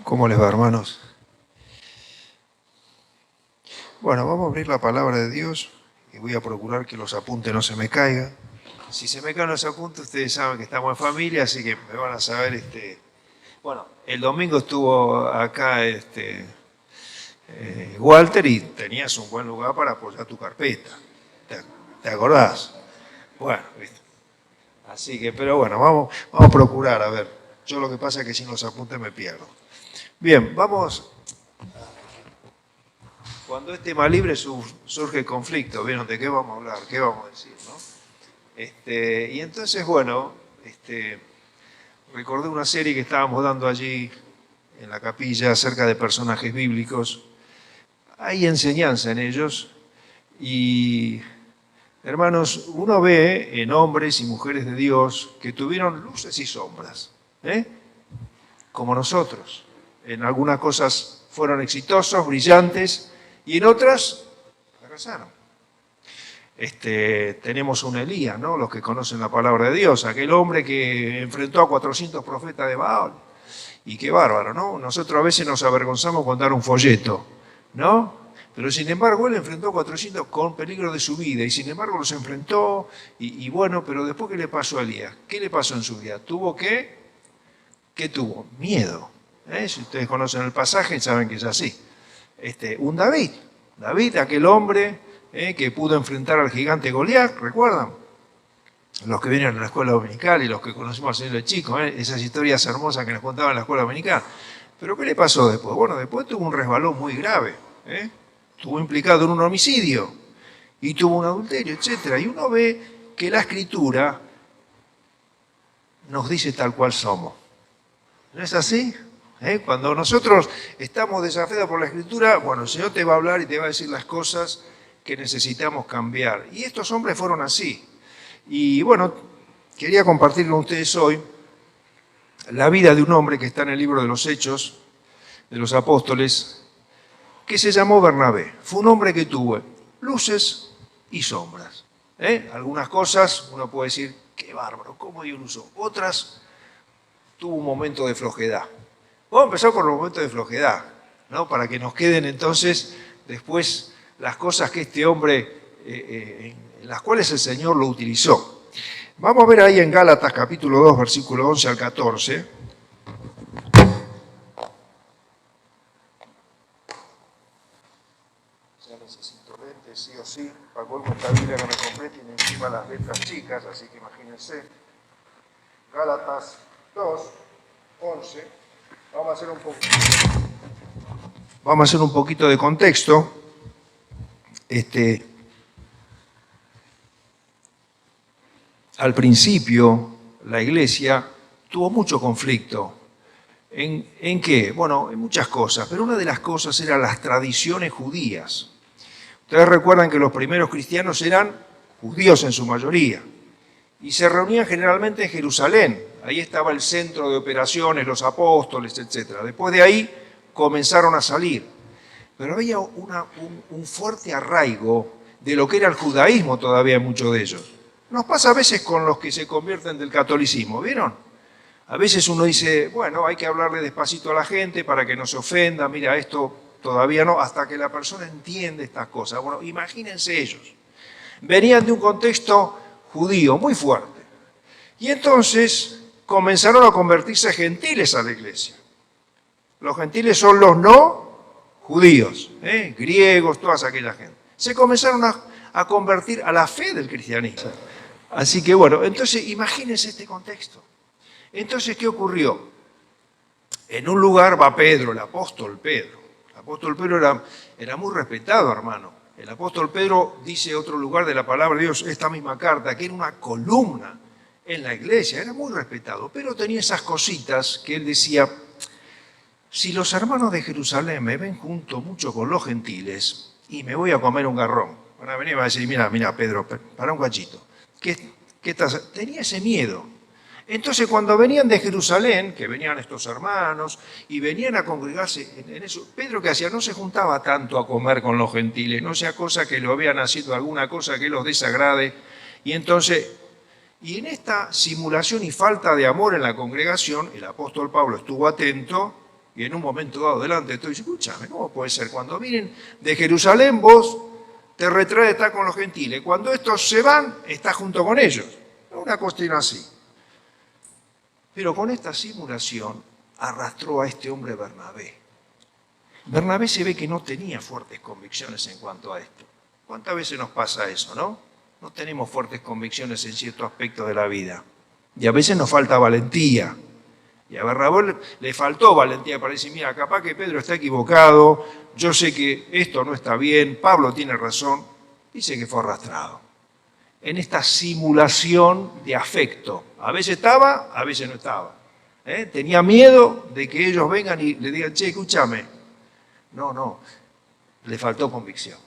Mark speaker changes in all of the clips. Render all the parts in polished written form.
Speaker 1: ¿Cómo les va, hermanos? Bueno, vamos a abrir la palabra de Dios y voy a procurar que los apuntes no se me caigan. Si se me caen los apuntes, ustedes saben que estamos en familia, así que me van a saber. Bueno, el domingo estuvo acá Walter y tenías un buen lugar para apoyar tu carpeta. ¿Te acordás? Bueno, ¿viste? Así que, pero bueno, vamos a procurar, a ver. Yo lo que pasa es que sin los apuntes me pierdo. Bien, vamos. Cuando es tema libre surge conflicto, ¿vieron? ¿De qué vamos a hablar? ¿Qué vamos a decir? ¿No? Y entonces, bueno, recordé una serie que estábamos dando allí en la capilla acerca de personajes bíblicos. Hay enseñanza en ellos y, hermanos, uno ve en hombres y mujeres de Dios que tuvieron luces y sombras, como nosotros. En algunas cosas fueron exitosos, brillantes, y en otras fracasaron. Tenemos un Elías, ¿no? Los que conocen la palabra de Dios, aquel hombre que enfrentó a 400 profetas de Baal. Y qué bárbaro, ¿no? Nosotros a veces nos avergonzamos con dar un folleto, ¿no? Pero sin embargo él enfrentó a 400 con peligro de su vida y sin embargo los enfrentó y bueno, pero después ¿qué le pasó a Elías? ¿Qué le pasó en su vida? ¿Qué tuvo? Miedo. Si ustedes conocen el pasaje saben que es así. Un David, aquel hombre que pudo enfrentar al gigante Goliat, ¿recuerdan? Los que vienen a la escuela dominical y los que conocimos al Señor de chico, esas historias hermosas que nos contaban en la escuela dominical. Pero ¿qué le pasó después? Bueno, después tuvo un resbalón muy grave, estuvo implicado en un homicidio y tuvo un adulterio, etc. Y uno ve que la Escritura nos dice tal cual somos. ¿No es así? Cuando nosotros estamos desafiados por la Escritura, bueno, el Señor te va a hablar y te va a decir las cosas que necesitamos cambiar. Y estos hombres fueron así. Y bueno, quería compartir con ustedes hoy la vida de un hombre que está en el libro de los Hechos de los Apóstoles, que se llamó Bernabé. Fue un hombre que tuvo luces y sombras. Algunas cosas uno puede decir, qué bárbaro, ¿cómo Dios lo usó? Otras tuvo un momento de flojedad. Vamos a empezar por los momentos de flojedad, ¿no? Para que nos queden entonces después las cosas que este hombre, en las cuales el Señor lo utilizó. Vamos a ver ahí en Gálatas capítulo 2, versículo 11 al 14. Ya necesito lentes, sí o sí. Para colmo esta Biblia que me compré tiene encima las letras chicas, así que imagínense. Gálatas 2, 11. Vamos a hacer un poquito de contexto. Al principio, la iglesia tuvo mucho conflicto. ¿En qué? Bueno, en muchas cosas, pero una de las cosas eran las tradiciones judías. Ustedes recuerdan que los primeros cristianos eran judíos en su mayoría y se reunían generalmente en Jerusalén. Ahí estaba el centro de operaciones, los apóstoles, etc. Después de ahí comenzaron a salir. Pero había un fuerte arraigo de lo que era el judaísmo todavía en muchos de ellos. Nos pasa a veces con los que se convierten del catolicismo, ¿vieron? A veces uno dice, bueno, hay que hablarle despacito a la gente para que no se ofenda, mira, esto todavía no, hasta que la persona entiende estas cosas. Bueno, imagínense ellos. Venían de un contexto judío muy fuerte. Y entonces comenzaron a convertirse gentiles a la iglesia. Los gentiles son los no judíos, griegos, toda aquella gente. Se comenzaron a convertir a la fe del cristianismo. Así que bueno, entonces imagínense este contexto. Entonces, ¿qué ocurrió? En un lugar va Pedro, el apóstol Pedro. El apóstol Pedro era muy respetado, hermano. El apóstol Pedro dice otro lugar de la palabra de Dios, esta misma carta, que era una columna en la iglesia, era muy respetado, pero tenía esas cositas que él decía, si los hermanos de Jerusalén me ven junto mucho con los gentiles y me voy a comer un garrón, van a venir y van a decir, mira Pedro, para un cachito, ¿qué estás? Tenía ese miedo. Entonces cuando venían de Jerusalén, que venían estos hermanos y venían a congregarse en eso, Pedro que hacía, no se juntaba tanto a comer con los gentiles, no sea cosa que lo habían nacido alguna cosa que los desagrade, y entonces... Y en esta simulación y falta de amor en la congregación, el apóstol Pablo estuvo atento Y en un momento dado delante estoy diciendo, escúchame, ¿cómo puede ser? Cuando vienen de Jerusalén, vos te retraes de estar con los gentiles. Cuando estos se van, estás junto con ellos. Una cuestión así. Pero con esta simulación arrastró a este hombre Bernabé. Bernabé se ve que no tenía fuertes convicciones en cuanto a esto. ¿Cuántas veces nos pasa eso, no? No tenemos fuertes convicciones en ciertos aspectos de la vida. Y a veces nos falta valentía. Y a Bernabé le faltó valentía para decir, mira, capaz que Pedro está equivocado, yo sé que esto no está bien, Pablo tiene razón. Dice que fue arrastrado en esta simulación de afecto. A veces estaba, a veces no estaba. Tenía miedo de que ellos vengan y le digan, che, escúchame. No, le faltó convicción.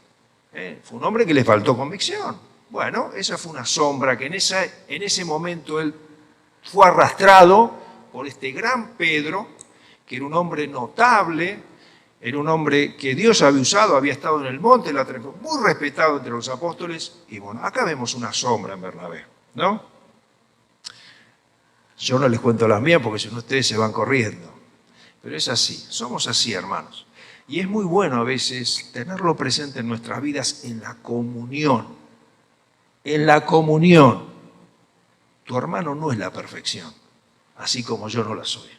Speaker 1: Fue un hombre que le faltó convicción. Bueno, esa fue una sombra que en ese momento él fue arrastrado por este gran Pedro, que era un hombre notable, era un hombre que Dios había usado, había estado en el monte, muy respetado entre los apóstoles, y bueno, acá vemos una sombra en Bernabé, ¿no? Yo no les cuento las mías porque si no ustedes se van corriendo, pero es así, somos así, hermanos. Y es muy bueno a veces tenerlo presente en nuestras vidas en la comunión. En la comunión. Tu hermano no es la perfección, así como yo no la soy.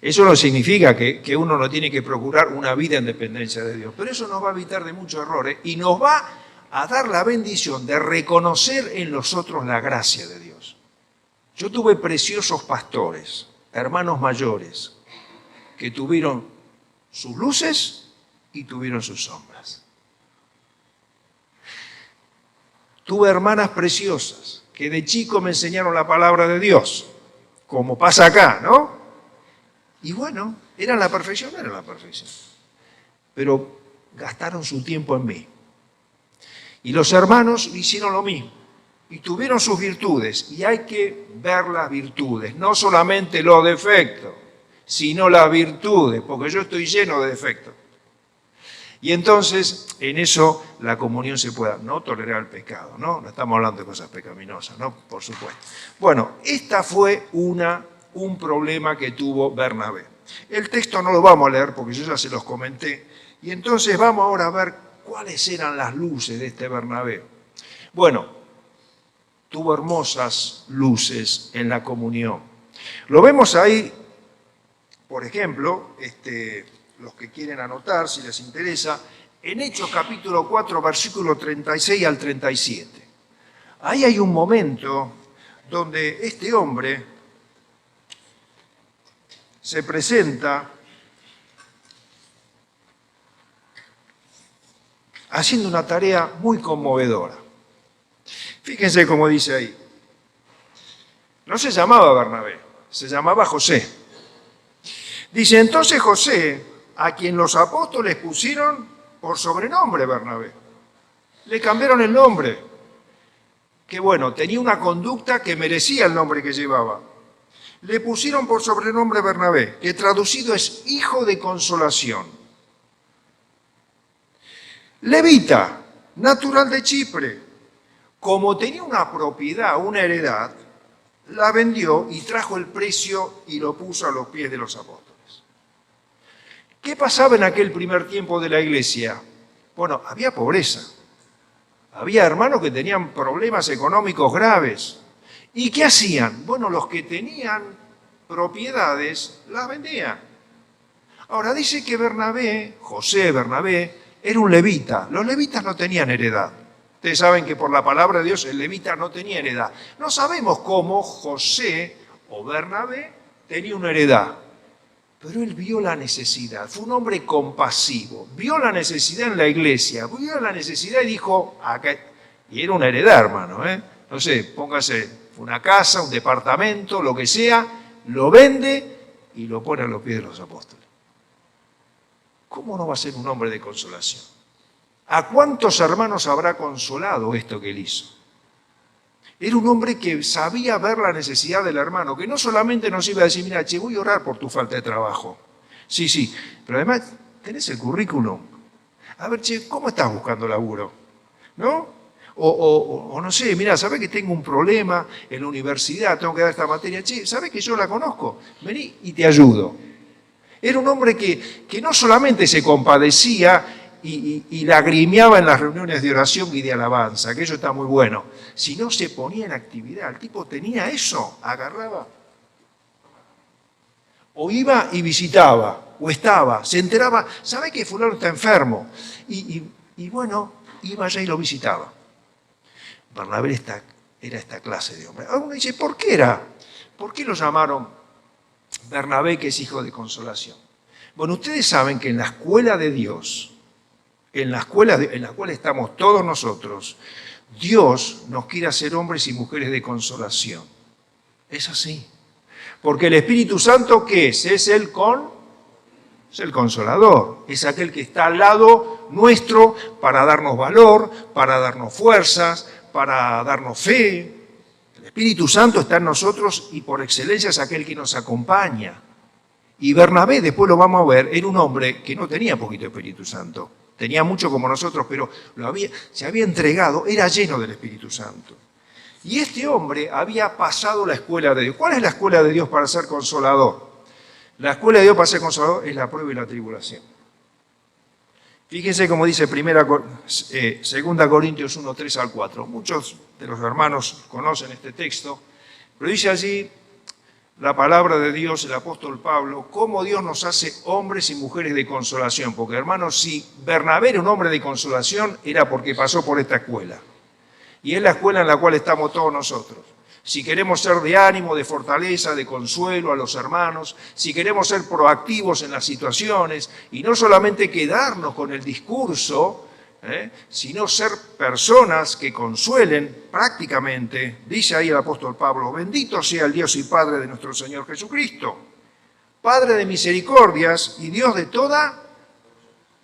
Speaker 1: Eso no significa que uno no tiene que procurar una vida en dependencia de Dios, pero eso nos va a evitar de muchos errores y nos va a dar la bendición de reconocer en los otros la gracia de Dios. Yo tuve preciosos pastores, hermanos mayores, que tuvieron sus luces y tuvieron sus sombras. Tuve hermanas preciosas que de chico me enseñaron la palabra de Dios, como pasa acá, ¿no? Y bueno, ¿eran la perfección? No eran la perfección. Pero gastaron su tiempo en mí. Y los hermanos hicieron lo mismo. Y tuvieron sus virtudes. Y hay que ver las virtudes, no solamente los defectos, sino las virtudes, porque yo estoy lleno de defectos. Y entonces, en eso la comunión se pueda, no tolerar el pecado, ¿no? No estamos hablando de cosas pecaminosas, ¿no? Por supuesto. Bueno, esta fue un problema que tuvo Bernabé. El texto no lo vamos a leer porque yo ya se los comenté. Y entonces vamos ahora a ver cuáles eran las luces de este Bernabé. Bueno, tuvo hermosas luces en la comunión. Lo vemos ahí, por ejemplo, los que quieren anotar, si les interesa, en Hechos capítulo 4, versículo 36 al 37. Ahí hay un momento donde este hombre se presenta haciendo una tarea muy conmovedora. Fíjense cómo dice ahí. No se llamaba Bernabé, se llamaba José. Dice, entonces José, a quien los apóstoles pusieron por sobrenombre Bernabé, le cambiaron el nombre, que bueno, tenía una conducta que merecía el nombre que llevaba. Le pusieron por sobrenombre Bernabé, que traducido es hijo de consolación. Levita, natural de Chipre, como tenía una propiedad, una heredad, la vendió y trajo el precio y lo puso a los pies de los apóstoles. ¿Qué pasaba en aquel primer tiempo de la iglesia? Bueno, había pobreza. Había hermanos que tenían problemas económicos graves. ¿Y qué hacían? Bueno, los que tenían propiedades las vendían. Ahora dice que José Bernabé, era un levita. Los levitas no tenían heredad. Ustedes saben que por la palabra de Dios el levita no tenía heredad. No sabemos cómo José o Bernabé tenía una heredad. Pero él vio la necesidad, fue un hombre compasivo, vio la necesidad en la iglesia, vio la necesidad y dijo, acá, y era una heredad, hermano, no sé, póngase una casa, un departamento, lo que sea, lo vende y lo pone a los pies de los apóstoles. ¿Cómo no va a ser un hombre de consolación? ¿A cuántos hermanos habrá consolado esto que él hizo? Era un hombre que sabía ver la necesidad del hermano, que no solamente nos iba a decir, mira, che, voy a orar por tu falta de trabajo. Sí, pero además tenés el currículum. A ver, che, ¿cómo estás buscando laburo? ¿No? O no sé, mira, ¿sabés que tengo un problema en la universidad, tengo que dar esta materia? Che, ¿sabés que yo la conozco? Vení y te ayudo. Era un hombre que no solamente se compadecía y lagrimeaba en las reuniones de oración y de alabanza, que eso está muy bueno, sino se ponía en actividad. El tipo tenía eso, agarraba, o iba y visitaba, o estaba, se enteraba, ¿sabe que fulano está enfermo? Y bueno, iba allá y lo visitaba. Bernabé era esta clase de hombre. Uno dice, ¿por qué era? ¿Por qué lo llamaron Bernabé, que es hijo de consolación? Bueno, ustedes saben que en la escuela de Dios, en la cual estamos todos nosotros, Dios nos quiere hacer hombres y mujeres de consolación. Es así. Porque el Espíritu Santo, ¿qué es? Es el consolador. Es aquel que está al lado nuestro para darnos valor, para darnos fuerzas, para darnos fe. El Espíritu Santo está en nosotros y por excelencia es aquel que nos acompaña. Y Bernabé, después lo vamos a ver, era un hombre que no tenía poquito Espíritu Santo. Tenía mucho como nosotros, pero se había entregado, era lleno del Espíritu Santo. Y este hombre había pasado la escuela de Dios. ¿Cuál es la escuela de Dios para ser consolador? La escuela de Dios para ser consolador es la prueba y la tribulación. Fíjense cómo dice 2 Corintios 1, 3 al 4. Muchos de los hermanos conocen este texto, pero dice allí la palabra de Dios, el apóstol Pablo, cómo Dios nos hace hombres y mujeres de consolación. Porque, hermanos, si Bernabé era un hombre de consolación, era porque pasó por esta escuela. Y es la escuela en la cual estamos todos nosotros. Si queremos ser de ánimo, de fortaleza, de consuelo a los hermanos, si queremos ser proactivos en las situaciones y no solamente quedarnos con el discurso, sino ser personas que consuelen prácticamente, dice ahí el apóstol Pablo, bendito sea el Dios y Padre de nuestro Señor Jesucristo, Padre de misericordias y Dios de toda.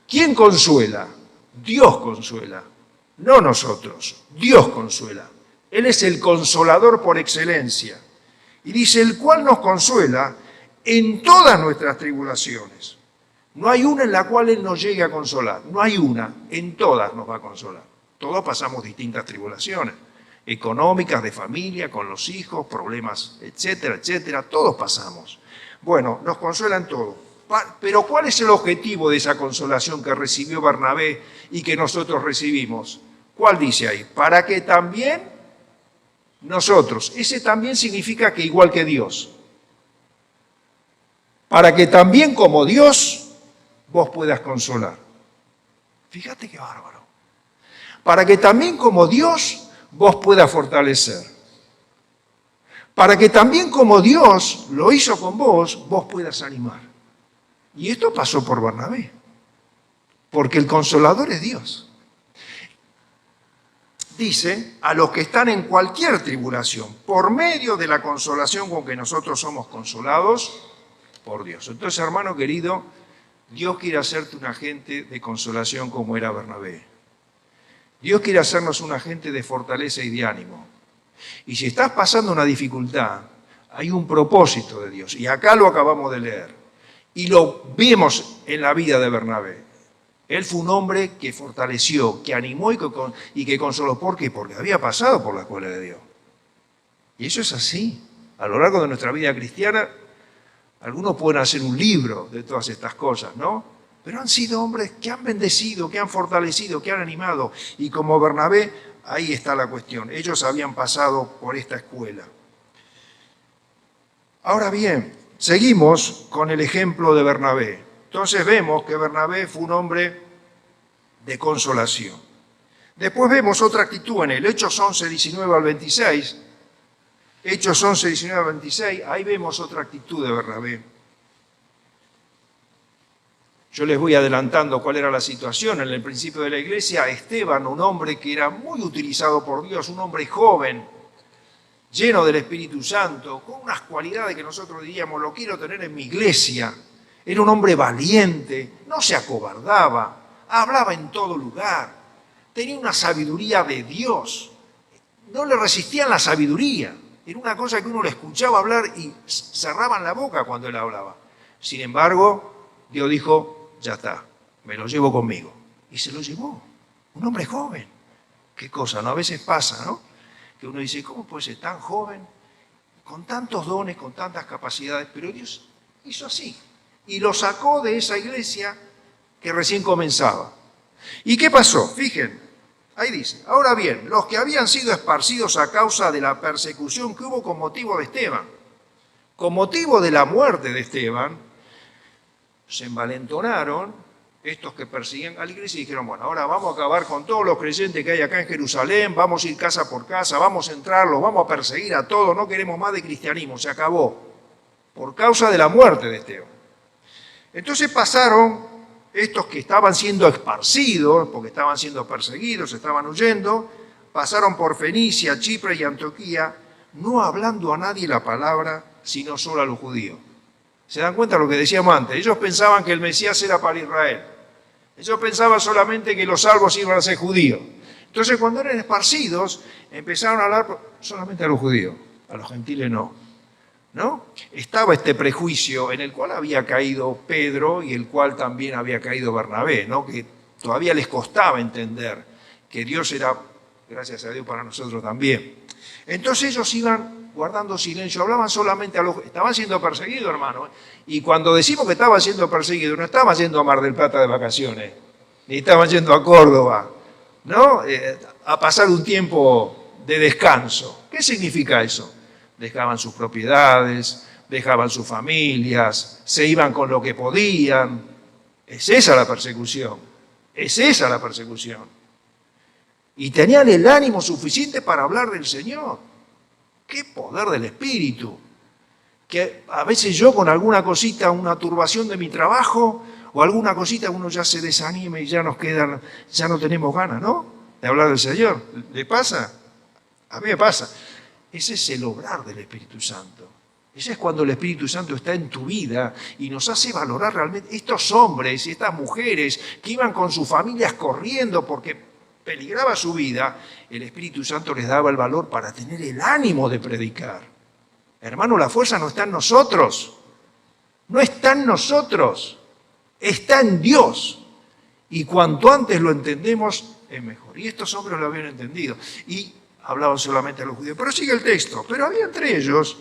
Speaker 1: ¿Quién consuela? Dios consuela. No nosotros, Dios consuela. Él es el consolador por excelencia. Y dice, el cual nos consuela en todas nuestras tribulaciones. No hay una en la cual Él nos llegue a consolar. No hay una, en todas nos va a consolar. Todos pasamos distintas tribulaciones, económicas, de familia, con los hijos, problemas, etcétera, etcétera. Todos pasamos. Bueno, nos consuela en todo. Pero ¿cuál es el objetivo de esa consolación que recibió Bernabé y que nosotros recibimos? ¿Cuál dice ahí? Para que también nosotros, ese también significa que igual que Dios, para que también como Dios vos puedas consolar. Fíjate qué bárbaro. Para que también como Dios vos puedas fortalecer. Para que también como Dios lo hizo con vos, vos puedas animar. Y esto pasó por Bernabé, porque el consolador es Dios. Dice, a los que están en cualquier tribulación, por medio de la consolación con que nosotros somos consolados por Dios. Entonces, hermano querido, Dios quiere hacerte un agente de consolación como era Bernabé. Dios quiere hacernos un agente de fortaleza y de ánimo. Y si estás pasando una dificultad, hay un propósito de Dios. Y acá lo acabamos de leer. Y lo vemos en la vida de Bernabé. Él fue un hombre que fortaleció, que animó y que consoló. ¿Por qué? Porque había pasado por la escuela de Dios. Y eso es así. A lo largo de nuestra vida cristiana, algunos pueden hacer un libro de todas estas cosas, ¿no? Pero han sido hombres que han bendecido, que han fortalecido, que han animado. Y como Bernabé, ahí está la cuestión. Ellos habían pasado por esta escuela. Ahora bien, seguimos con el ejemplo de Bernabé. Entonces vemos que Bernabé fue un hombre de consolación. Después vemos otra actitud en él, Hechos 11, 19 al 26. Hechos 11, 19 al 26, ahí vemos otra actitud de Bernabé. Yo les voy adelantando cuál era la situación. En el principio de la iglesia, Esteban, un hombre que era muy utilizado por Dios, un hombre joven, lleno del Espíritu Santo, con unas cualidades que nosotros diríamos, lo quiero tener en mi iglesia. Era un hombre valiente, no se acobardaba, hablaba en todo lugar, tenía una sabiduría de Dios, no le resistían la sabiduría. Era una cosa que uno le escuchaba hablar y cerraban la boca cuando él hablaba. Sin embargo, Dios dijo, ya está, me lo llevo conmigo. Y se lo llevó, un hombre joven. Qué cosa, ¿no? A veces pasa, ¿no? Que uno dice, ¿cómo puede ser tan joven, con tantos dones, con tantas capacidades? Pero Dios hizo así. y lo sacó de esa iglesia que recién comenzaba. ¿Y qué pasó? Fíjense, ahí dice, ahora bien, los que habían sido esparcidos a causa de la persecución que hubo con motivo de Esteban, con motivo de la muerte de Esteban, se envalentonaron estos que persiguen a la iglesia y dijeron, bueno, ahora vamos a acabar con todos los creyentes que hay acá en Jerusalén, vamos a ir casa por casa, vamos a entrarlos, vamos a perseguir a todos, no queremos más de cristianismo, se acabó, por causa de la muerte de Esteban. Entonces pasaron estos que estaban siendo esparcidos, porque estaban siendo perseguidos, estaban huyendo, pasaron por Fenicia, Chipre y Antioquía, no hablando a nadie la palabra, sino solo a los judíos. ¿Se dan cuenta de lo que decíamos antes? Ellos pensaban que el Mesías era para Israel. Ellos pensaban solamente que los salvos iban a ser judíos. Entonces, cuando eran esparcidos, empezaron a hablar solamente a los judíos, a los gentiles no. ¿No? Estaba este prejuicio en el cual había caído Pedro y el cual también había caído Bernabé, ¿no? Que todavía les costaba entender que Dios era, gracias a Dios, para nosotros también. Entonces ellos iban guardando silencio, hablaban solamente a los... Estaban siendo perseguidos, hermano. Y cuando decimos que estaban siendo perseguidos, no estaban yendo a Mar del Plata de vacaciones, ni estaban yendo a Córdoba, ¿no? A pasar un tiempo de descanso. ¿Qué significa eso? Dejaban sus propiedades, dejaban sus familias, se iban con lo que podían. Es esa la persecución, es esa la persecución. Y tenían el ánimo suficiente para hablar del Señor. ¡Qué poder del Espíritu! Que a veces yo con alguna cosita, una turbación de mi trabajo o alguna cosita, uno ya se desanima y ya nos quedan, ya no tenemos ganas, ¿no? De hablar del Señor. ¿Le pasa? A mí me pasa. Ese es el obrar del Espíritu Santo. Ese es cuando el Espíritu Santo está en tu vida y nos hace valorar realmente estos hombres y estas mujeres que iban con sus familias corriendo porque peligraba su vida. El Espíritu Santo les daba el valor para tener el ánimo de predicar. Hermano, la fuerza no está en nosotros. No está en nosotros. Está en Dios. Y cuanto antes lo entendemos, es mejor. Y estos hombres lo habían entendido. Y hablaban solamente a los judíos. Pero sigue el texto. Pero había entre ellos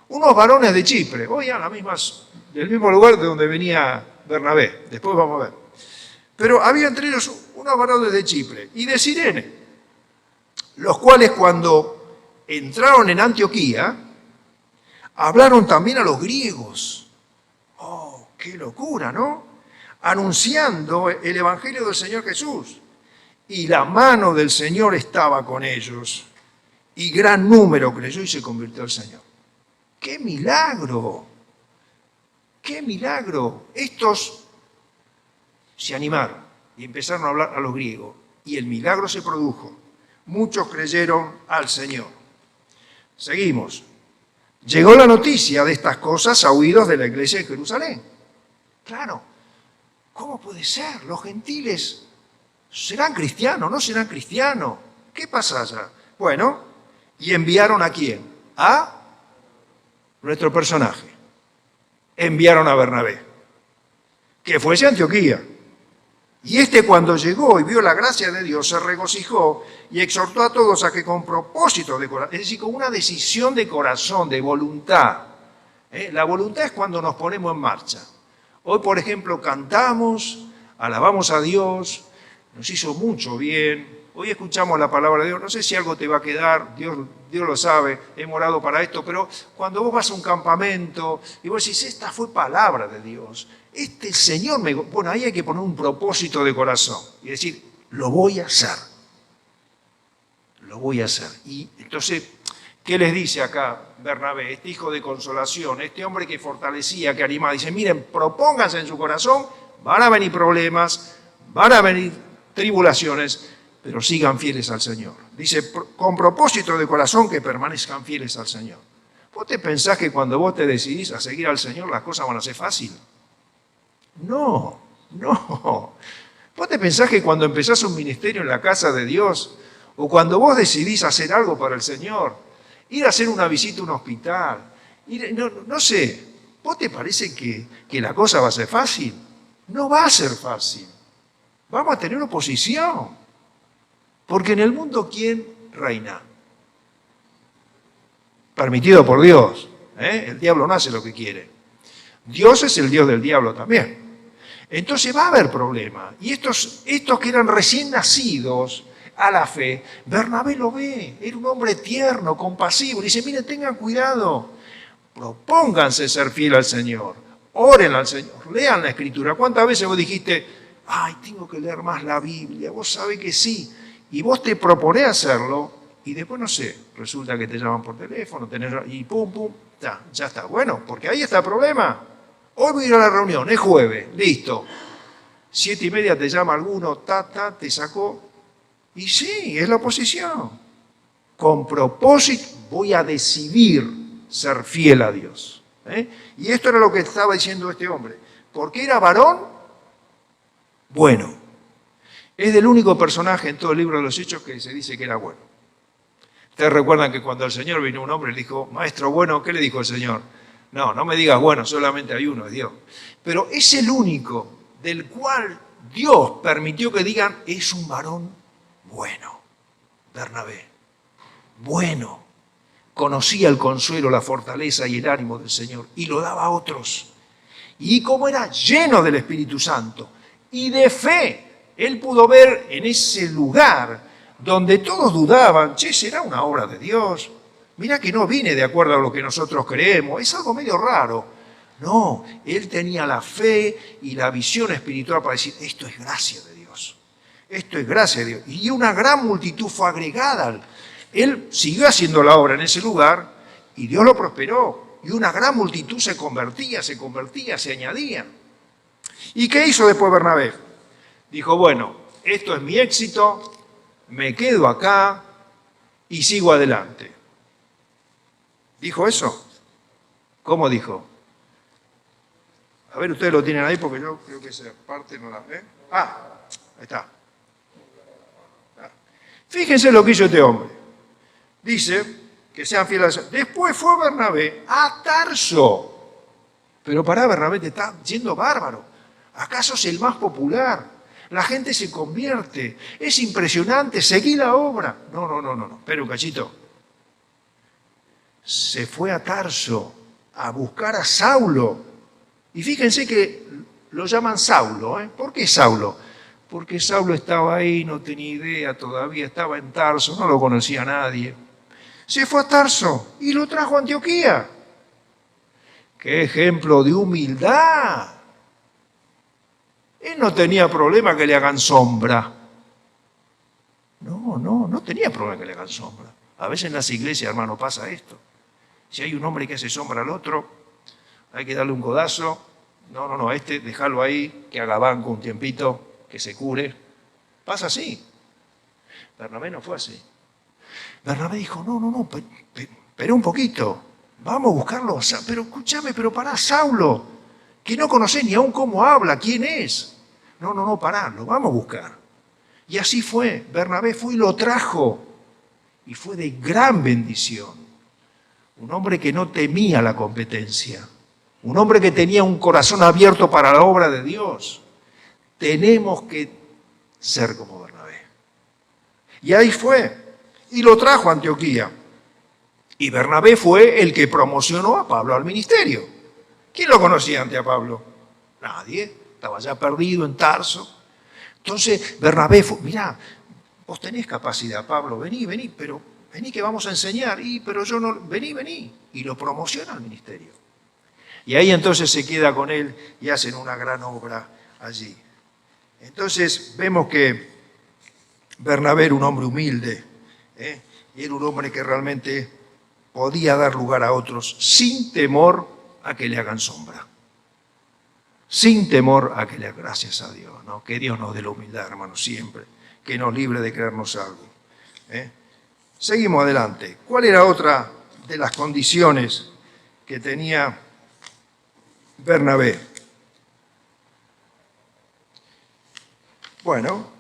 Speaker 1: unos varones de Chipre, hoy a del mismo lugar de donde venía Bernabé. Después vamos a ver. Pero había entre ellos unos varones de Chipre y de Cirene, los cuales cuando entraron en Antioquía, hablaron también a los griegos. ¡Oh, qué locura!, ¿no? Anunciando el evangelio del Señor Jesús. Y la mano del Señor estaba con ellos, y gran número creyó y se convirtió al Señor. ¡Qué milagro! ¡Qué milagro! Estos se animaron y empezaron a hablar a los griegos, y el milagro se produjo. Muchos creyeron al Señor. Seguimos. Llegó la noticia de estas cosas a oídos de la iglesia de Jerusalén. Claro, ¿cómo puede ser? Los gentiles... ¿serán cristianos? ¿No serán cristianos? ¿Qué pasa allá? Bueno, y enviaron ¿a quién? A nuestro personaje. Enviaron a Bernabé, que fuese a Antioquía. Y cuando llegó y vio la gracia de Dios, se regocijó y exhortó a todos a que con propósito de corazón, es decir, con una decisión de corazón, de voluntad. La voluntad es cuando nos ponemos en marcha. Hoy, por ejemplo, cantamos, alabamos a Dios, nos hizo mucho bien. Hoy escuchamos la palabra de Dios. No sé si algo te va a quedar, Dios lo sabe, hemos orado para esto, pero cuando vos vas a un campamento y vos decís, esta fue palabra de Dios, Señor me... Bueno, ahí hay que poner un propósito de corazón y decir, lo voy a hacer. Lo voy a hacer. Y entonces, ¿qué les dice acá Bernabé? Este hijo de consolación, este hombre que fortalecía, que animaba, dice, miren, propónganse en su corazón, van a venir problemas, van a venir tribulaciones, pero sigan fieles al Señor. Dice, con propósito de corazón que permanezcan fieles al Señor. ¿Vos te pensás que cuando vos te decidís a seguir al Señor las cosas van a ser fáciles? No, no. ¿Vos te pensás que cuando empezás un ministerio en la casa de Dios, o cuando vos decidís hacer algo para el Señor, ir a hacer una visita a un hospital, no sé, ¿vos te parece que la cosa va a ser fácil? No va a ser fácil. Vamos a tener oposición. Porque en el mundo, ¿quién reina? Permitido por Dios. El diablo no hace lo que quiere. Dios es el Dios del diablo también. Entonces va a haber problemas. Y estos que eran recién nacidos a la fe, Bernabé lo ve, era un hombre tierno, compasivo. Dice, miren, tengan cuidado, propónganse ser fiel al Señor, oren al Señor, lean la Escritura. ¿Cuántas veces vos dijiste, ay, tengo que leer más la Biblia? Vos sabés que sí. Y vos te proponés hacerlo, y después, no sé, resulta que te llaman por teléfono, y pum, pum, ya está. Bueno, porque ahí está el problema. Hoy voy a ir a la reunión, es jueves, listo. 7:30 te llama alguno, te sacó. Y sí, es la oposición. Con propósito voy a decidir ser fiel a Dios. Y esto era lo que estaba diciendo este hombre. Porque era varón, bueno. Es el único personaje en todo el libro de los Hechos que se dice que era bueno. Ustedes recuerdan que cuando el Señor vino un hombre y le dijo, maestro bueno, ¿qué le dijo el Señor? No me digas bueno, solamente hay uno, es Dios. Pero es el único del cual Dios permitió que digan, es un varón bueno, Bernabé, bueno. Conocía el consuelo, la fortaleza y el ánimo del Señor y lo daba a otros. Y como era lleno del Espíritu Santo y de fe, él pudo ver en ese lugar donde todos dudaban, che, ¿será una obra de Dios? Mirá que no vine de acuerdo a lo que nosotros creemos, es algo medio raro. No, él tenía la fe y la visión espiritual para decir, esto es gracia de Dios, esto es gracia de Dios. Y una gran multitud fue agregada. Él siguió haciendo la obra en ese lugar y Dios lo prosperó. Y una gran multitud se convertía, se añadía. ¿Y qué hizo después Bernabé? Dijo, bueno, esto es mi éxito, me quedo acá y sigo adelante. ¿Dijo eso? ¿Cómo dijo? A ver, ustedes lo tienen ahí porque yo creo que esa parte no la ve. Ahí está. Fíjense lo que hizo este hombre. Dice que sean fieles a Dios. Después fue Bernabé a Tarso. Pero pará, Bernabé, te está yendo bárbaro. ¿Acaso es el más popular? La gente se convierte. Es impresionante, seguí la obra. No. Espera un cachito. Se fue a Tarso a buscar a Saulo. Y fíjense que lo llaman Saulo. ¿Por qué Saulo? Porque Saulo estaba ahí, no tenía idea todavía, estaba en Tarso, no lo conocía nadie. Se fue a Tarso y lo trajo a Antioquía. ¡Qué ejemplo de humildad! Él no tenía problema que le hagan sombra. No tenía problema que le hagan sombra. A veces en las iglesias, hermano, pasa esto. Si hay un hombre que hace sombra al otro, hay que darle un codazo. No, a este dejarlo ahí, que haga banco un tiempito, que se cure. Pasa así. Bernabé no fue así. Bernabé dijo, no, espera un poquito, vamos a buscarlo. Pero escúchame, pero pará, Saulo, que no conocés ni aún cómo habla, quién es. No, pará, lo vamos a buscar. Y así fue, Bernabé fue y lo trajo. Y fue de gran bendición. Un hombre que no temía la competencia. Un hombre que tenía un corazón abierto para la obra de Dios. Tenemos que ser como Bernabé. Y ahí fue. Y lo trajo a Antioquía. Y Bernabé fue el que promocionó a Pablo al ministerio. ¿Quién lo conocía antes a Pablo? Nadie. Estaba ya perdido en Tarso. Entonces Bernabé fue, mirá, vos tenés capacidad, Pablo, vení, pero vení que vamos a enseñar. Pero yo no, vení. Y lo promociona al ministerio. Y ahí entonces se queda con él y hacen una gran obra allí. Entonces vemos que Bernabé era un hombre humilde, y era un hombre que realmente podía dar lugar a otros sin temor a que le hagan sombra. Sin temor a que le hagan, gracias a Dios, ¿no? Que Dios nos dé la humildad, hermanos, siempre, que nos libre de creernos algo. Seguimos adelante. ¿Cuál era otra de las condiciones que tenía Bernabé? Bueno,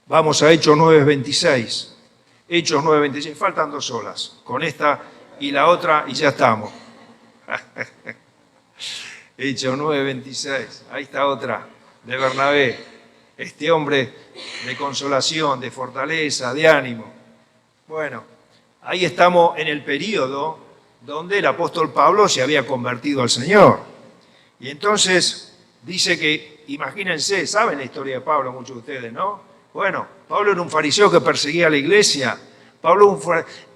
Speaker 1: vamos a Hechos 9:26. Hechos 9:26. Faltan 2 solas. Con esta y la otra y ya estamos. Hechos 9:26. Ahí está otra de Bernabé. Este hombre de consolación, de fortaleza, de ánimo. Bueno, ahí estamos en el periodo donde el apóstol Pablo se había convertido al Señor. Y entonces dice que, imagínense, saben la historia de Pablo, muchos de ustedes, ¿no? Bueno, Pablo era un fariseo que perseguía a la iglesia. Pablo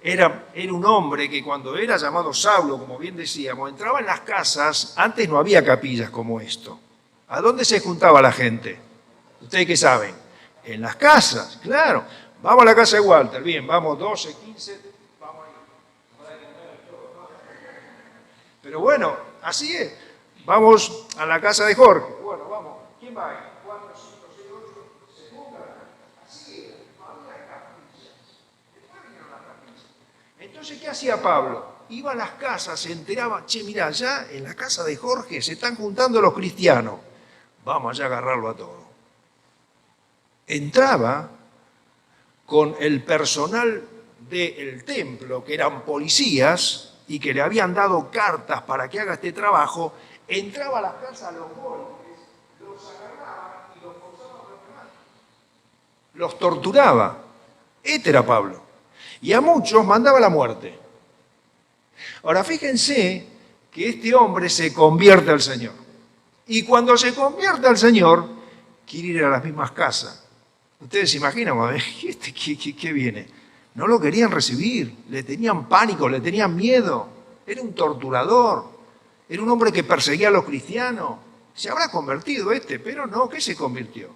Speaker 1: era un hombre que cuando era llamado Saulo, como bien decíamos, entraba en las casas, antes no había capillas como esto. ¿A dónde se juntaba la gente? ¿Ustedes qué saben? En las casas, claro. Vamos a la casa de Walter, bien, vamos 12, 15, vamos ahí. Pero bueno, así es. Vamos a la casa de Jorge. Bueno, vamos. ¿Quién va ahí? 4, 5, 6, 8, se juntan. Así es. No había capillas. Después vinieron las capillas. Entonces, ¿qué hacía Pablo? Iba a las casas, se enteraba, che, mirá, ya en la casa de Jorge se están juntando los cristianos. Vamos allá a agarrarlo a todo. Entraba con el personal del templo, que eran policías, y que le habían dado cartas para que haga este trabajo, entraba a las casas a los golpes, los agarraba y los forzaba a reclamar. Los torturaba. Este era Pablo. Y a muchos mandaba la muerte. Ahora fíjense que este hombre se convierte al Señor. Y cuando se convierte al Señor, quiere ir a las mismas casas. Ustedes se imaginan, ¿qué viene? No lo querían recibir, le tenían pánico, le tenían miedo. Era un torturador, era un hombre que perseguía a los cristianos. Se habrá convertido pero no, ¿qué se convirtió?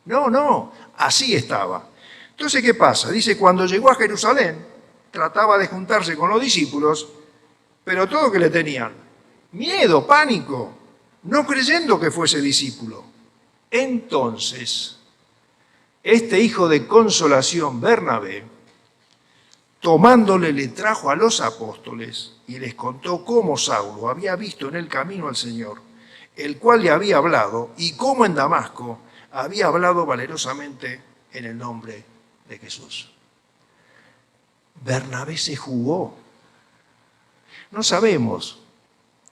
Speaker 1: No, así estaba. Entonces, ¿qué pasa? Dice, cuando llegó a Jerusalén, trataba de juntarse con los discípulos, pero todo que le tenían miedo, pánico, no creyendo que fuese discípulo. Entonces, este hijo de consolación, Bernabé, tomándole le trajo a los apóstoles y les contó cómo Saulo había visto en el camino al Señor, el cual le había hablado, y cómo en Damasco había hablado valerosamente en el nombre de Jesús. Bernabé se jugó. No sabemos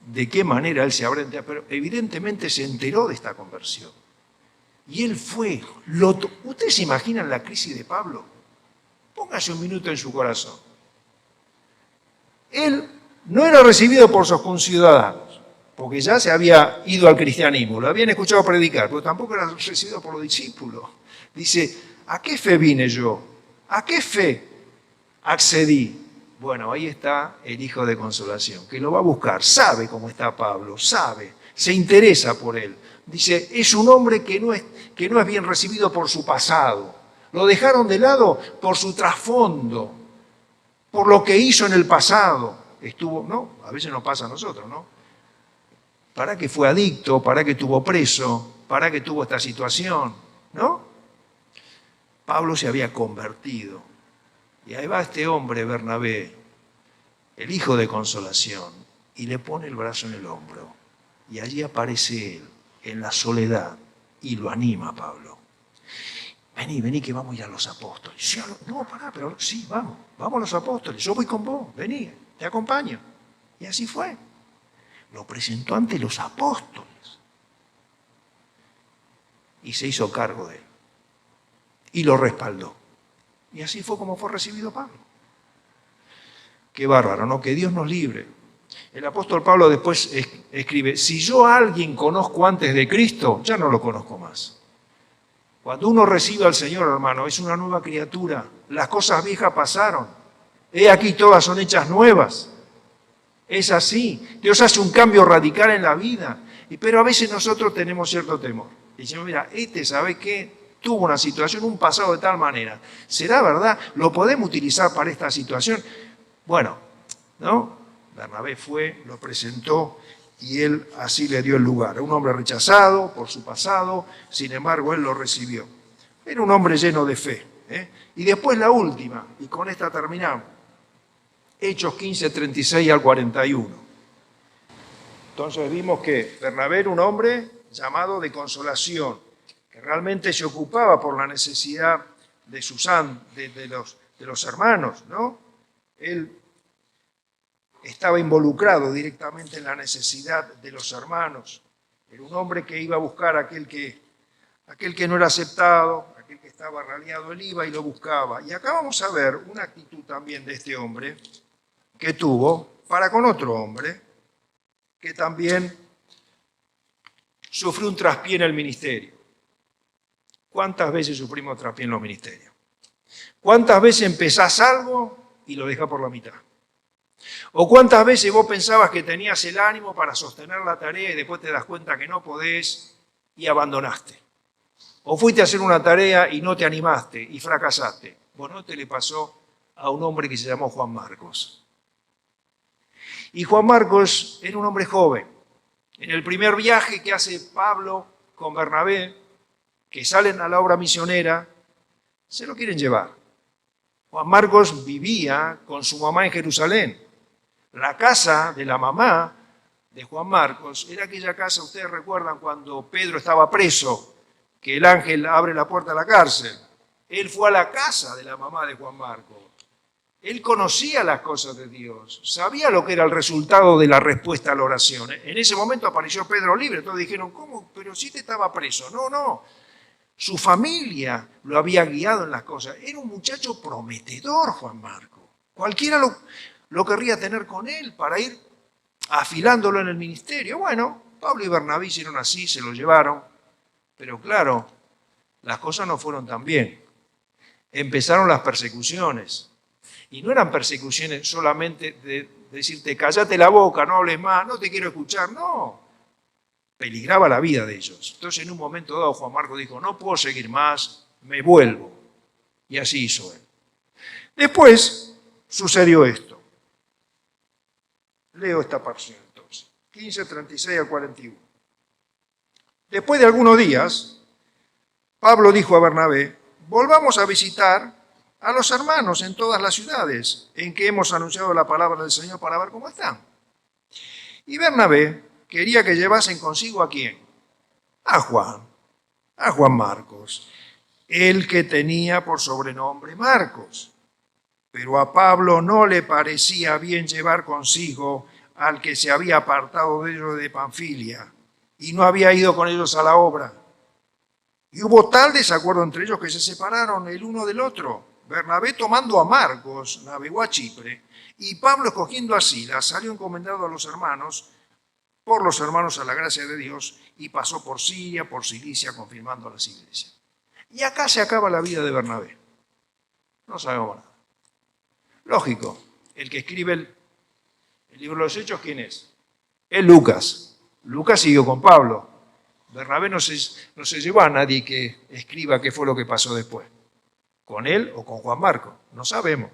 Speaker 1: de qué manera él se habrá enterado, pero evidentemente se enteró de esta conversión. Y él fue. ¿Ustedes se imaginan la crisis de Pablo? Póngase un minuto en su corazón. Él no era recibido por sus conciudadanos, porque ya se había ido al cristianismo, lo habían escuchado predicar, pero tampoco era recibido por los discípulos. Dice, ¿a qué fe vine yo? ¿A qué fe accedí? Bueno, ahí está el hijo de consolación, que lo va a buscar, sabe cómo está Pablo, sabe, se interesa por él. Dice, es un hombre que no es bien recibido por su pasado. Lo dejaron de lado por su trasfondo, por lo que hizo en el pasado. A veces nos pasa a nosotros, ¿no? ¿Para qué fue adicto? ¿Para qué estuvo preso? ¿Para qué tuvo esta situación? ¿No? Pablo se había convertido. Y ahí va este hombre, Bernabé, el hijo de consolación, y le pone el brazo en el hombro. Y allí aparece él, en la soledad, y lo anima a Pablo. Vení, que vamos a ir a los apóstoles. Sí, no, pará, pero sí, vamos a los apóstoles. Yo voy con vos, vení, te acompaño. Y así fue. Lo presentó ante los apóstoles. Y se hizo cargo de él. Y lo respaldó. Y así fue como fue recibido Pablo. Qué bárbaro, ¿no? Que Dios nos libre. El apóstol Pablo después escribe, si yo a alguien conozco antes de Cristo, ya no lo conozco más. Cuando uno recibe al Señor, hermano, es una nueva criatura. Las cosas viejas pasaron. He aquí todas son hechas nuevas. Es así. Dios hace un cambio radical en la vida. Pero a veces nosotros tenemos cierto temor. Y decimos, mira, ¿sabe qué? Tuvo una situación, un pasado de tal manera. ¿Será verdad? ¿Lo podemos utilizar para esta situación? Bueno, ¿no? Bernabé fue, lo presentó y él así le dio el lugar. Un hombre rechazado por su pasado, sin embargo él lo recibió. Era un hombre lleno de fe. Y después la última, y con esta terminamos. Hechos 15, 36 al 41. Entonces vimos que Bernabé era un hombre llamado de consolación, que realmente se ocupaba por la necesidad de los hermanos, ¿no? Él estaba involucrado directamente en la necesidad de los hermanos. Era un hombre que iba a buscar a aquel que no era aceptado, aquel que estaba raliado, él iba y lo buscaba. Y acá vamos a ver una actitud también de este hombre que tuvo para con otro hombre que también sufrió un traspié en el ministerio. ¿Cuántas veces sufrimos traspié en los ministerios? ¿Cuántas veces empezás algo y lo dejás por la mitad? ¿O cuántas veces vos pensabas que tenías el ánimo para sostener la tarea y después te das cuenta que no podés y abandonaste? ¿O fuiste a hacer una tarea y no te animaste y fracasaste? Bueno, te le pasó a un hombre que se llamó Juan Marcos. Y Juan Marcos era un hombre joven. En el primer viaje que hace Pablo con Bernabé, que salen a la obra misionera, se lo quieren llevar. Juan Marcos vivía con su mamá en Jerusalén. La casa de la mamá de Juan Marcos era aquella casa, ustedes recuerdan cuando Pedro estaba preso, que el ángel abre la puerta a la cárcel. Él fue a la casa de la mamá de Juan Marcos. Él conocía las cosas de Dios, sabía lo que era el resultado de la respuesta a la oración. En ese momento apareció Pedro libre, todos dijeron, ¿cómo? Pero si te estaba preso. No. Su familia lo había guiado en las cosas. Era un muchacho prometedor, Juan Marcos. Cualquiera lo querría tener con él para ir afilándolo en el ministerio. Bueno, Pablo y Bernabé hicieron así, se lo llevaron. Pero claro, las cosas no fueron tan bien. Empezaron las persecuciones. Y no eran persecuciones solamente de decirte, cállate la boca, no hables más, no te quiero escuchar. No, peligraba la vida de ellos. Entonces en un momento dado Juan Marcos dijo, no puedo seguir más, me vuelvo. Y así hizo él. Después sucedió esto. Leo esta porción entonces. 15:36 a 41. Después de algunos días, Pablo dijo a Bernabé, volvamos a visitar a los hermanos en todas las ciudades en que hemos anunciado la palabra del Señor para ver cómo están. Y Bernabé quería que llevasen consigo ¿a quién? A Juan Marcos, el que tenía por sobrenombre Marcos. Pero a Pablo no le parecía bien llevar consigo al que se había apartado de ellos de Panfilia y no había ido con ellos a la obra. Y hubo tal desacuerdo entre ellos que se separaron el uno del otro. Bernabé, tomando a Marcos, navegó a Chipre, y Pablo, escogiendo a Silas, salió encomendado a los hermanos, por los hermanos a la gracia de Dios, y pasó por Siria, por Cilicia, confirmando las iglesias. Y acá se acaba la vida de Bernabé. No sabemos nada. Lógico, el que escribe el libro de los Hechos, ¿quién es? Es Lucas. Lucas siguió con Pablo. Bernabé no se llevó a nadie que escriba qué fue lo que pasó después. ¿Con él o con Juan Marcos? No sabemos.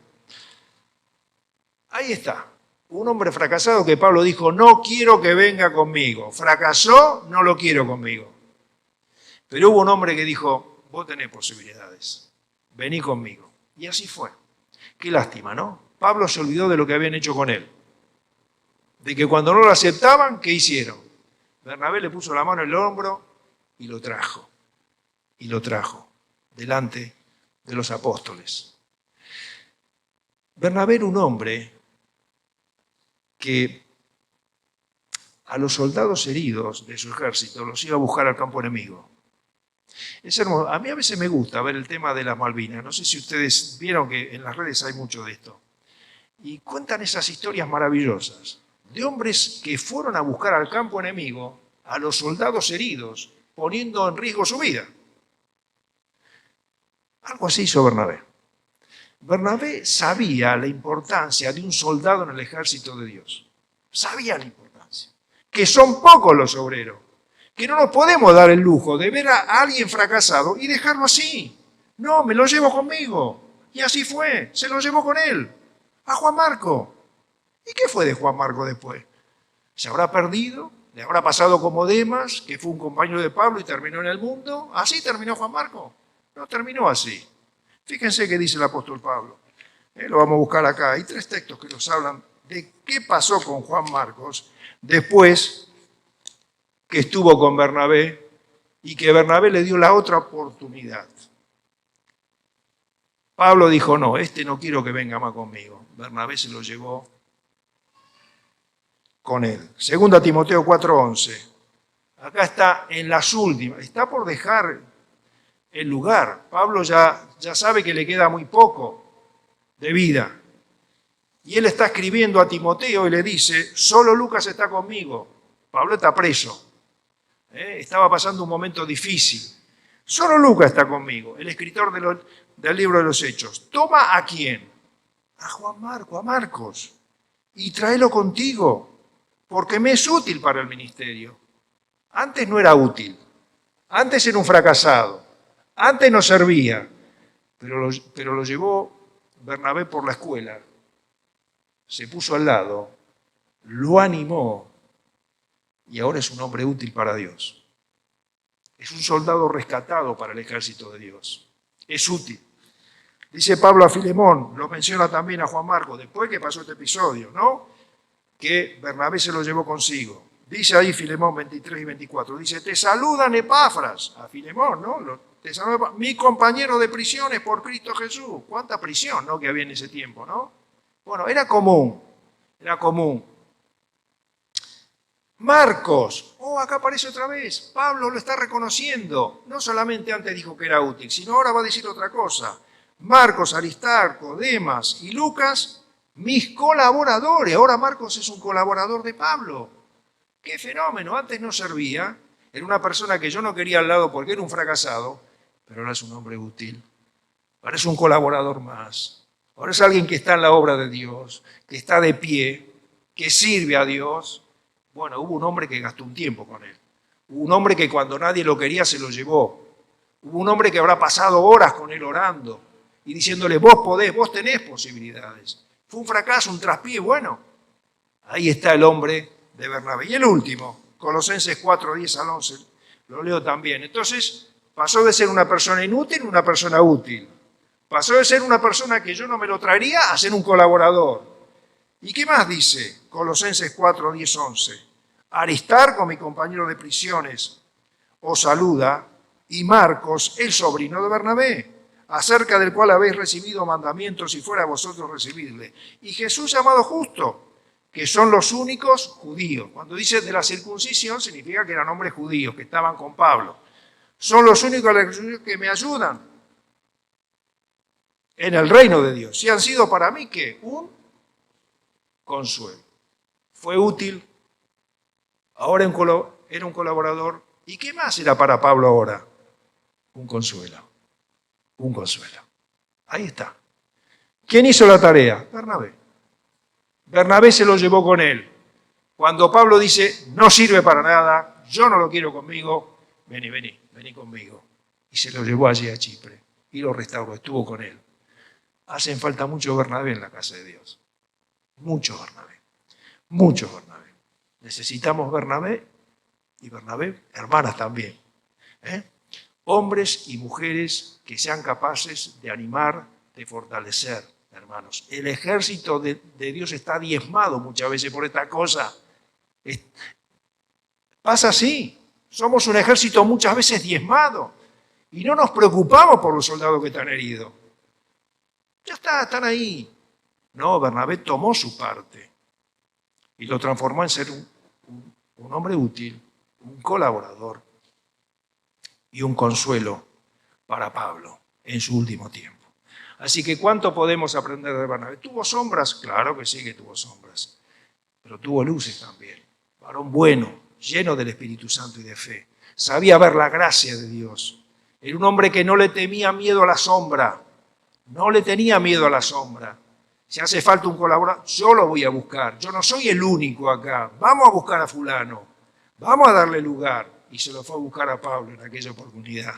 Speaker 1: Ahí está. Un hombre fracasado que Pablo dijo, no quiero que venga conmigo. Fracasó, no lo quiero conmigo. Pero hubo un hombre que dijo, vos tenés posibilidades. Vení conmigo. Y así fue. Qué lástima, ¿no? Pablo se olvidó de lo que habían hecho con él. De que cuando no lo aceptaban, ¿qué hicieron? Bernabé le puso la mano en el hombro y lo trajo. Y lo trajo delante de los apóstoles. Bernabé era un hombre que a los soldados heridos de su ejército los iba a buscar al campo enemigo. Es hermoso. A mí a veces me gusta ver el tema de las Malvinas. No sé si ustedes vieron que en las redes hay mucho de esto. Y cuentan esas historias maravillosas de hombres que fueron a buscar al campo enemigo a los soldados heridos, poniendo en riesgo su vida. Algo así hizo Bernabé. Bernabé sabía la importancia de un soldado en el ejército de Dios. Sabía la importancia. Que son pocos los obreros. Que no nos podemos dar el lujo de ver a alguien fracasado y dejarlo así. No, me lo llevo conmigo. Y así fue. Se lo llevó con él. A Juan Marcos. ¿Y qué fue de Juan Marcos después? ¿Se habrá perdido? ¿Le habrá pasado como Demas, que fue un compañero de Pablo y terminó en el mundo? ¿Así terminó Juan Marcos? No terminó así. Fíjense qué dice el apóstol Pablo. Lo vamos a buscar acá. Hay 3 textos que nos hablan de qué pasó con Juan Marcos después que estuvo con Bernabé y que Bernabé le dio la otra oportunidad. Pablo dijo, no, no quiero que venga más conmigo. Bernabé se lo llevó con él. 2 Timoteo 4:11. Acá está en las últimas. Está por dejar el lugar. Pablo ya sabe que le queda muy poco de vida. Y él está escribiendo a Timoteo y le dice, solo Lucas está conmigo. Pablo está preso. Estaba pasando un momento difícil. Solo Lucas está conmigo, el escritor del libro de los Hechos. Toma ¿a quién? A Juan Marcos, a Marcos, y tráelo contigo, porque me es útil para el ministerio. Antes no era útil, antes era un fracasado, antes no servía, pero lo llevó Bernabé por la escuela, se puso al lado, lo animó y ahora es un hombre útil para Dios. Es un soldado rescatado para el ejército de Dios. Es útil. Dice Pablo a Filemón, lo menciona también a Juan Marcos, después que pasó este episodio, ¿no? Que Bernabé se lo llevó consigo. Dice ahí Filemón 23 y 24, dice, te saludan Epafras, a Filemón, ¿no? Te saluda, mi compañero de prisiones por Cristo Jesús. ¿Cuánta prisión, no? Que había en ese tiempo, ¿no? Bueno, era común. Marcos, acá aparece otra vez, Pablo lo está reconociendo, no solamente antes dijo que era útil, sino ahora va a decir otra cosa. Marcos, Aristarco, Demas y Lucas, mis colaboradores, ahora Marcos es un colaborador de Pablo. ¡Qué fenómeno! Antes no servía, era una persona que yo no quería al lado porque era un fracasado, pero ahora es un hombre útil, ahora es un colaborador más, ahora es alguien que está en la obra de Dios, que está de pie, que sirve a Dios. Bueno, hubo un hombre que gastó un tiempo con él. Hubo un hombre que cuando nadie lo quería se lo llevó. Hubo un hombre que habrá pasado horas con él orando y diciéndole, vos podés, vos tenés posibilidades. Fue un fracaso, un traspié, bueno. Ahí está el hombre de Bernabé. Y el último, Colosenses 4, 10 al 11, lo leo también. Entonces, pasó de ser una persona inútil a una persona útil. Pasó de ser una persona que yo no me lo traería a ser un colaborador. ¿Y qué más dice Colosenses 4, 10, 11? Aristarco, mi compañero de prisiones, os saluda, y Marcos, el sobrino de Bernabé, acerca del cual habéis recibido mandamientos y fuera vosotros recibidle. Y Jesús llamado justo, que son los únicos judíos. Cuando dice de la circuncisión, significa que eran hombres judíos, que estaban con Pablo. Son los únicos que me ayudan en el reino de Dios. Si han sido para mí, ¿qué? Un consuelo. Fue útil, ahora era un colaborador. ¿Y qué más era para Pablo ahora? Un consuelo. Un consuelo. Ahí está. ¿Quién hizo la tarea? Bernabé. Bernabé se lo llevó con él. Cuando Pablo dice, no sirve para nada, yo no lo quiero conmigo, vení conmigo. Y se lo llevó allí a Chipre y lo restauró, estuvo con él. Hacen falta mucho Bernabé en la casa de Dios. Mucho Bernabé. Mucho Bernabé. Necesitamos Bernabé y Bernabé, hermanas también. Hombres y mujeres que sean capaces de animar, de fortalecer, hermanos. El ejército de Dios está diezmado muchas veces por esta cosa. Pasa así. Somos un ejército muchas veces diezmado y no nos preocupamos por los soldados que están heridos. Ya está, están ahí. No, Bernabé tomó su parte y lo transformó en ser un hombre útil, un colaborador y un consuelo para Pablo en su último tiempo. Así que, ¿cuánto podemos aprender de Bernabé? ¿Tuvo sombras? Claro que sí que tuvo sombras, pero tuvo luces también. Varón bueno, lleno del Espíritu Santo y de fe. Sabía ver la gracia de Dios. Era un hombre que no le temía miedo a la sombra. No le tenía miedo a la sombra. Si hace falta un colaborador, yo lo voy a buscar. Yo no soy el único acá. Vamos a buscar a fulano. Vamos a darle lugar. Y se lo fue a buscar a Pablo en aquella oportunidad.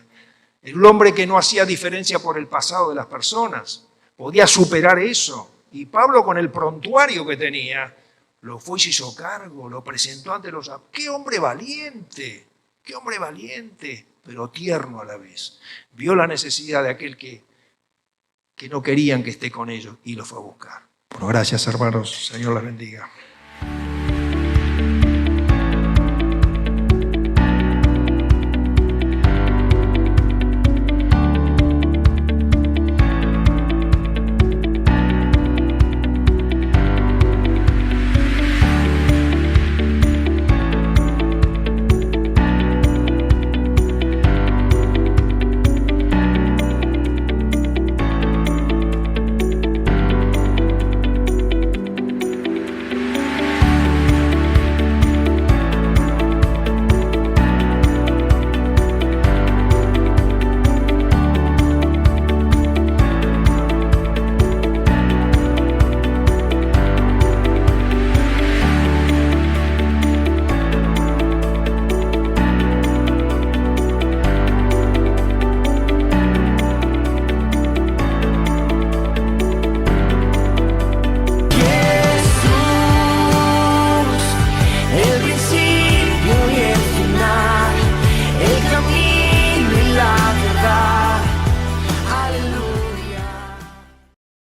Speaker 1: Era un hombre que no hacía diferencia por el pasado de las personas. Podía superar eso. Y Pablo, con el prontuario que tenía, lo fue y se hizo cargo, lo presentó ante los... ¡Qué hombre valiente! ¡Qué hombre valiente! Pero tierno a la vez. Vio la necesidad de aquel que no querían que esté con ellos y lo fue a buscar. Bueno, gracias, hermanos. Señor les bendiga.